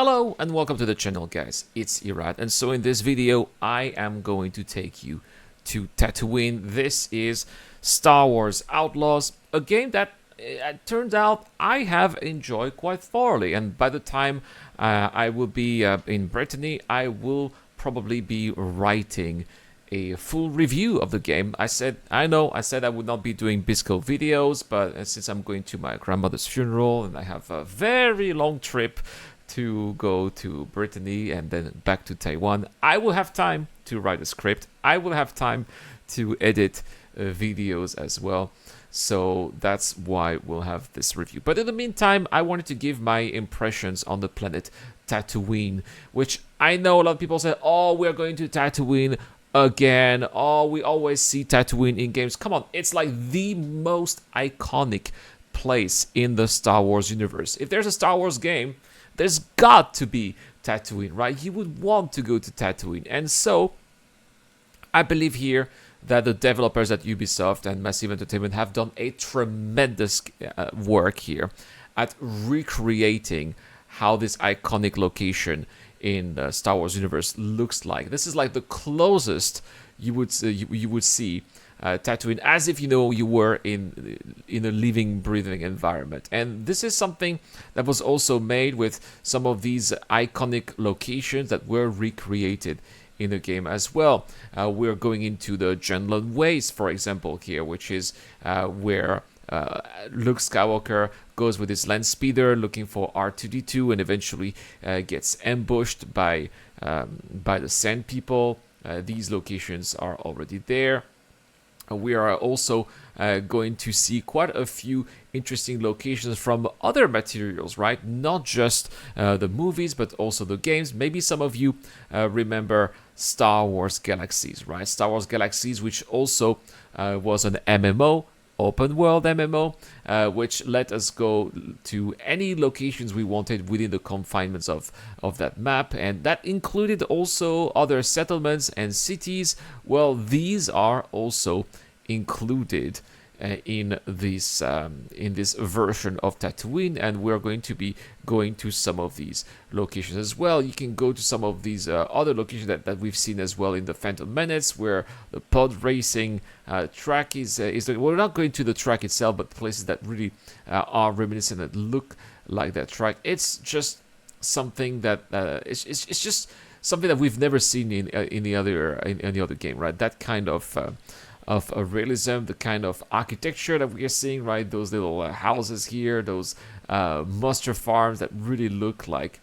Hello and welcome to the channel, guys. It's Irad, and so in this video I am going to take you to Tatooine. This is Star Wars Outlaws, a game that it turns out I have enjoyed quite thoroughly, and by the time I will be in Brittany, I will probably be writing a full review of the game. I said I would not be doing Bisco videos, but since I'm going to my grandmother's funeral and I have a very long trip to go to Brittany and then back to Taiwan, I will have time to write a script. I will have time to edit videos as well. So that's why we'll have this review. But in the meantime, I wanted to give my impressions on the planet Tatooine, which I know a lot of people say, oh, we're going to Tatooine again. Oh, we always see Tatooine in games. Come on, it's like the most iconic place in the Star Wars universe. If there's a Star Wars game, there's got to be Tatooine, right? You would want to go to Tatooine. And so, I believe here that the developers at Ubisoft and Massive Entertainment have done a tremendous work here at recreating how this iconic location in the Star Wars universe looks like. This is like the closest you would see Tatooine, as if you were in a living, breathing environment. And this is something that was also made with some of these iconic locations that were recreated in the game as well. We're going into the Junlan Waste, for example, here, which is where Luke Skywalker goes with his land speeder looking for R2-D2 and eventually gets ambushed by the Sand People. These locations are already there. We are also going to see quite a few interesting locations from other materials, right? Not just the movies, but also the games. Maybe some of you remember Star Wars Galaxies, right? Star Wars Galaxies, which also was an MMO, open world MMO, which let us go to any locations we wanted within the confinements of that map, and that included also other settlements and cities. Well, these are also included in this version of Tatooine, and we're going to be going to some of these locations as well. You can go to some of these other locations that we've seen as well in the Phantom Menace, where the pod racing track is. We're not going to the track itself, but places that really are reminiscent, that look like that track. It's just something that it's just something that we've never seen in any other game, right? That kind of a realism, the kind of architecture that we are seeing, right? Those little houses here, those monster farms that really look like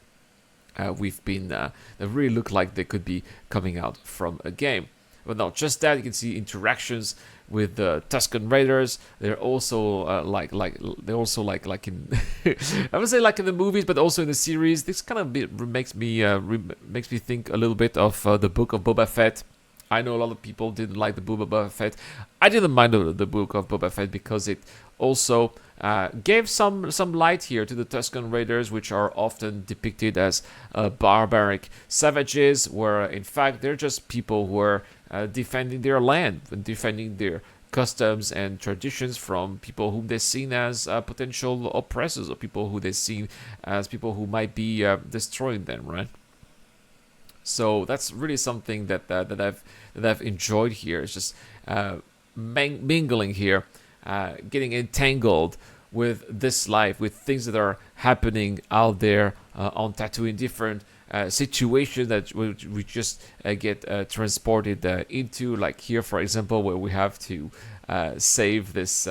that really look like they could be coming out from a game. But not just that, you can see interactions with the Tusken Raiders. They're also like in I would say like in the movies, but also in the series. This kind of makes me think a little bit of the Book of Boba Fett. I know a lot of people didn't like the Book of Boba Fett. I didn't mind the Book of Boba Fett because it also gave some light here to the Tusken Raiders, which are often depicted as barbaric savages, where in fact they're just people who are defending their land and defending their customs and traditions from people whom they're seen as potential oppressors, or people who they're seen as people who might be destroying them, right? So that's really something that I've enjoyed here. It's just mingling here, getting entangled with this life, with things that are happening out there on Tatooine, different situations that we just get transported into. Like here, for example, where we have to save this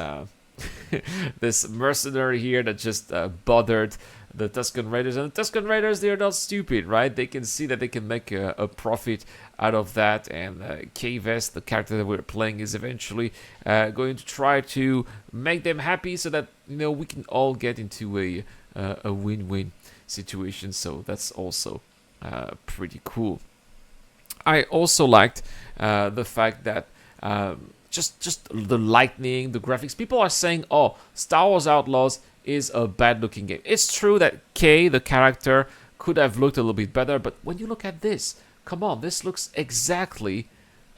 this mercenary here that just bothered the Tusken Raiders. And the Tusken Raiders, they're not stupid, right? They can see that they can make a profit out of that, and K-Vest, the character that we're playing, is eventually going to try to make them happy so that we can all get into a win-win situation. So that's also pretty cool. I also liked the fact that just the lightning, the graphics. People are saying, oh, Star Wars Outlaws is a bad looking game. It's true that Kay, the character, could have looked a little bit better, but when you look at this, come on, this looks exactly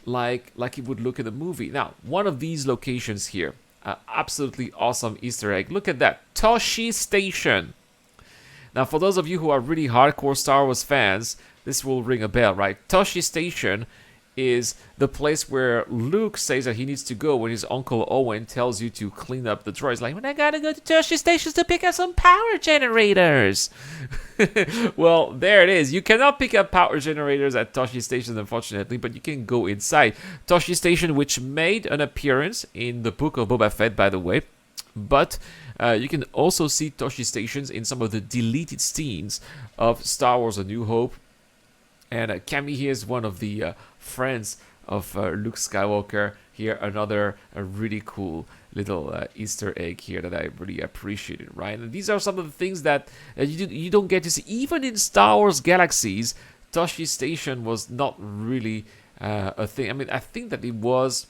like it would look in the movie. Now, one of these locations here, absolutely awesome Easter egg. Look at that, Toshi Station. Now, for those of you who are really hardcore Star Wars fans, this will ring a bell, right? Tosche Station is the place where Luke says that he needs to go when his Uncle Owen tells you to clean up the droids. Like, when I gotta go to Tosche Station to pick up some power generators. Well, there it is. You cannot pick up power generators at Tosche Station, unfortunately, but you can go inside. Tosche Station, which made an appearance in the Book of Boba Fett, by the way. But you can also see Tosche Stations in some of the deleted scenes of Star Wars A New Hope. And Cammy here is one of the friends of Luke Skywalker. Here, another really cool little Easter egg here that I really appreciated, right? And these are some of the things that you don't get to see. Even in Star Wars Galaxies, Tosche Station was not really a thing. I mean, I think that there was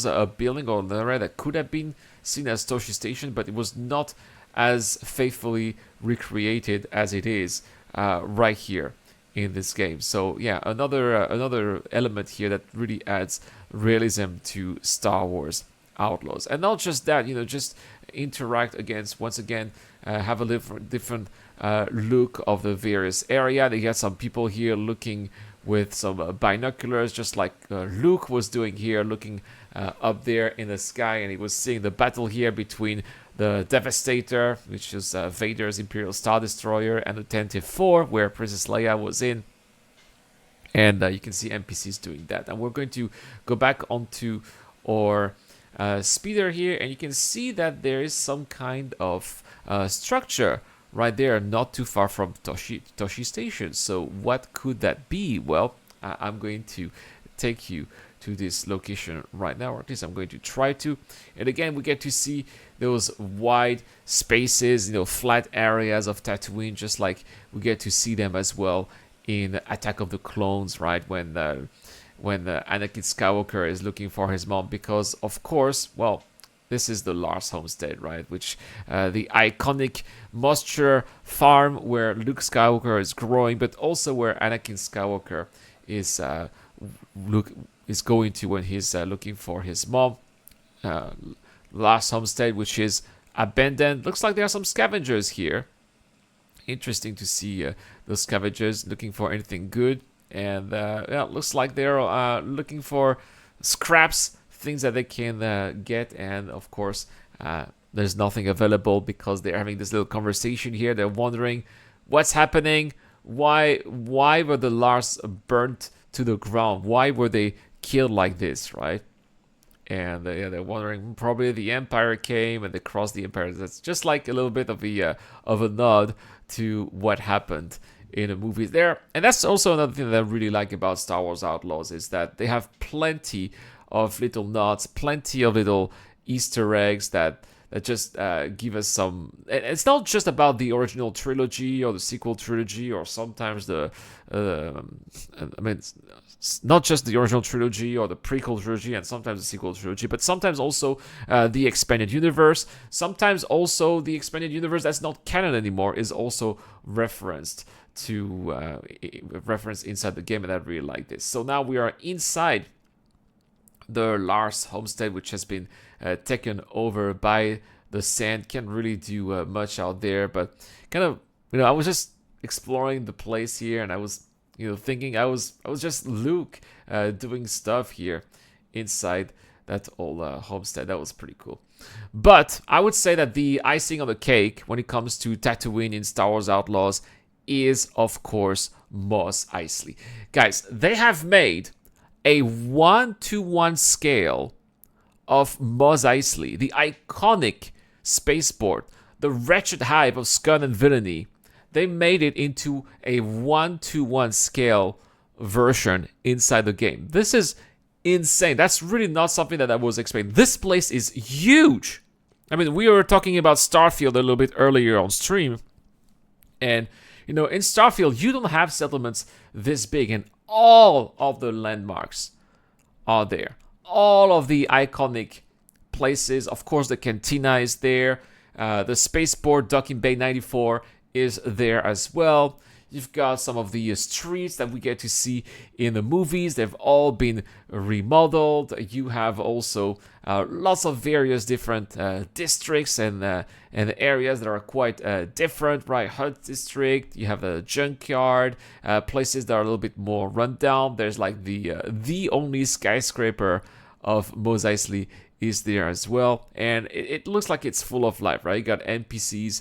a building or another that could have been seen as Tosche Station, but it was not as faithfully recreated as it is right here in this game. So yeah, another element here that really adds realism to Star Wars Outlaws. And not just that, just interact against, once again, have a different look of the various area. They got some people here looking with some binoculars, just like Luke was doing here, looking up there in the sky, and he was seeing the battle here between the Devastator, which is Vader's Imperial Star Destroyer, and the Attentive 4, where Princess Leia was in. And you can see NPCs doing that. And we're going to go back onto our speeder here, and you can see that there is some kind of structure right there, not too far from Tosche Station. So what could that be? Well, I'm going to take you to this location right now, or at least I'm going to try to. And again, we get to see those wide spaces, flat areas of Tatooine, just like we get to see them as well in Attack of the Clones, right? When Anakin Skywalker is looking for his mom, because of course, well, this is the Lars Homestead, right? Which the iconic moisture farm where Luke Skywalker is growing, but also where Anakin Skywalker is going to when he's looking for his mom. Lars Homestead, which is abandoned. Looks like there are some scavengers here. Interesting to see those scavengers looking for anything good. And looks like they're looking for scraps, things that they can get. And of course, there's nothing available because they're having this little conversation here. They're wondering what's happening. Why were the Lars burnt to the ground? Why were they killed like this, right? And they're wondering, probably the Empire came and they crossed the Empire. That's just like a little bit of a nod to what happened in the movies there. And that's also another thing that I really like about Star Wars Outlaws, is that they have plenty of little nods, plenty of little Easter eggs that just give us some. It's not just about the original trilogy or the sequel trilogy, or sometimes it's not just the original trilogy or the prequel trilogy, and sometimes the sequel trilogy, but sometimes also the expanded universe. Sometimes also the expanded universe that's not canon anymore is also referenced inside the game, and I really like this. So now we are inside the Lars Homestead, which has been taken over by the sand. Can't really do much out there, but kind of, I was just exploring the place here, and I was thinking I was just Luke doing stuff here inside that old homestead. That was pretty cool. But I would say that the icing on the cake when it comes to Tatooine in Star Wars Outlaws is, of course, Mos Eisley. Guys, they have made a 1-to-1 scale of Mos Eisley, the iconic spaceport, the wretched hive of scum and villainy. They made it into a 1-to-1 scale version inside the game. This is insane. That's really not something that I was expecting. This place is huge. I mean, we were talking about Starfield a little bit earlier on stream. And, in Starfield, you don't have settlements this big, and all of the landmarks are there. All of the iconic places. Of course, the cantina is there. The spaceport, Docking Bay 94, is there as well. You've got some of the streets that we get to see in the movies. They've all been remodeled. You have also lots of various different districts and areas that are quite different, right? Hut district. You have a junkyard, places that are a little bit more run down. There's like the only skyscraper of Mos Eisley is there as well, and it looks like it's full of life, right? You got NPCs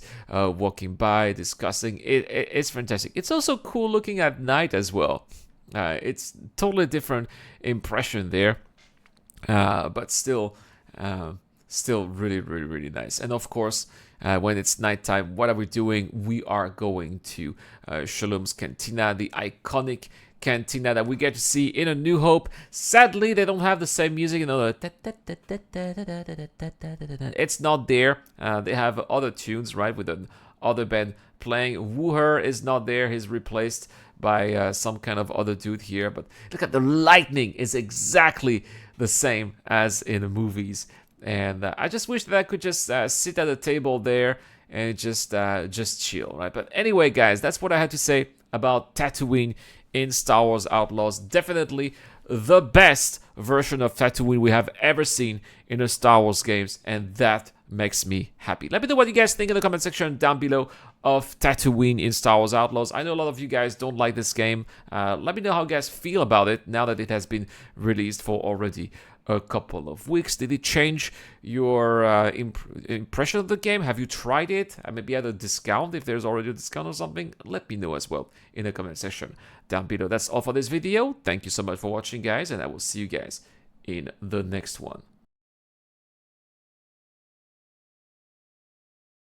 walking by, discussing. It's fantastic. It's also cool looking at night as well. It's totally different impression there, but still really, really, really nice. And of course, when it's nighttime, what are we doing? We are going to Shalom's Cantina, the iconic cantina that we get to see in A New Hope. Sadly, they don't have the same music, you know. It's not there. They have other tunes, right, with the other band playing. Wooher is not there. He's replaced by some kind of other dude here. But look at the lightning is exactly the same as in the movies. And I just wish that I could just sit at a table there and just chill, right? But anyway, guys, that's what I had to say about Tatooine in Star Wars Outlaws. Definitely the best version of Tatooine we have ever seen in the Star Wars games, and that makes me happy. Let me know what you guys think in the comment section down below of Tatooine in Star Wars Outlaws. I know a lot of you guys don't like this game. Let me know how you guys feel about it now that it has been released for already a couple of weeks. Did it change your impression of the game? Have you tried it? Maybe at a discount, if there's already a discount or something? Let me know as well in the comment section down below. That's all for this video. Thank you so much for watching, guys, and I will see you guys in the next one.